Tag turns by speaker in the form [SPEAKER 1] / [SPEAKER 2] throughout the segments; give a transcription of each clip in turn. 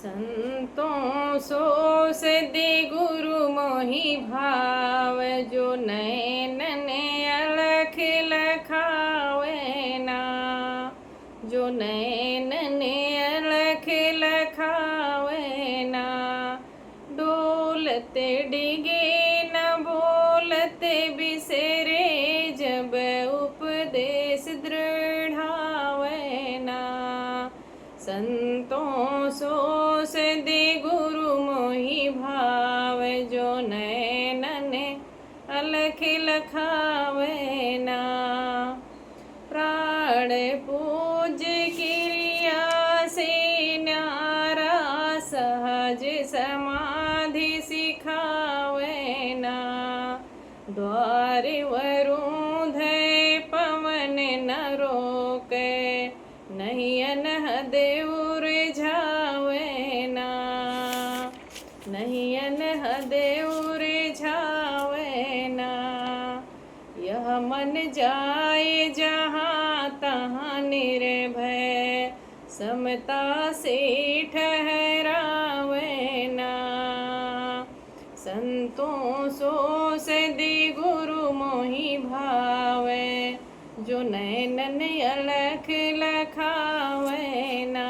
[SPEAKER 1] संतों सो सिद्धि गुरु मोहि भाव, जो नैन ने अलख लखावे ना। जो नैन ने अलख लखावे ना। डोलते डिगे न बोलते बिसरे, जब उपदेश दृढ़ावे ना। संतों सो सिद्धि गुरु मोहि भाव, जो नैन ने अलख लखावे ना। प्राण पूज क्रिया से न्यारा, सहज समाधि सिखावे ना। द्वार वरुधै पवन न रोके, नहीं अनह देउर झावे ना। नहीं अनह देउर झावे ना। यह मन जाए जहाँ तहाँ निर्भय, समता से ठहरावे ना। संतों सो सिद्धि गुरु मोहि भावे, जो नैनन अलख लखावे ना।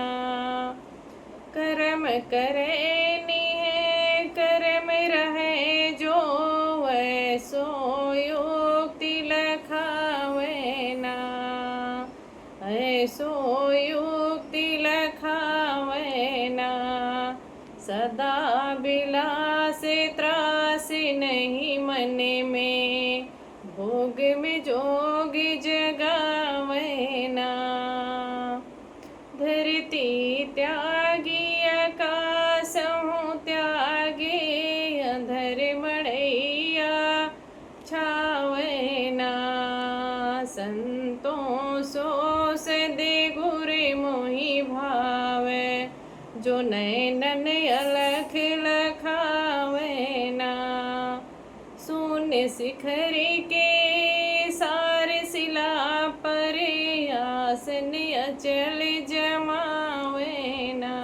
[SPEAKER 1] कर्म करे निहे कर्म रहे जो, वैसो युक्ति लखावे ना। ऐसो युक्ति लखावे ना। सदा बिलास त्रास नहीं मन में, भोग में जोग जगावे ना। धरती त्यागी आकाश हूँ त्यागे, अधर मड़ैया छावे ना। संतों सो सिद्धि गुरु मोहि भावे, जो नैनन अलख लखावे ना। शून्य शिखर के सार शिला पर, आसन अचल जमावे ना।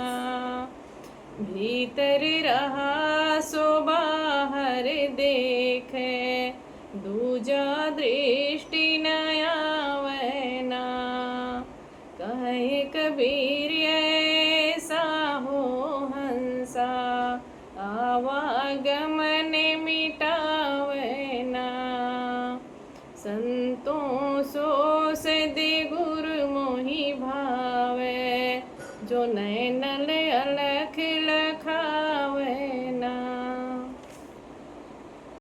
[SPEAKER 1] भीतर रहा सो बाहर देखे, दूजा दृष्टि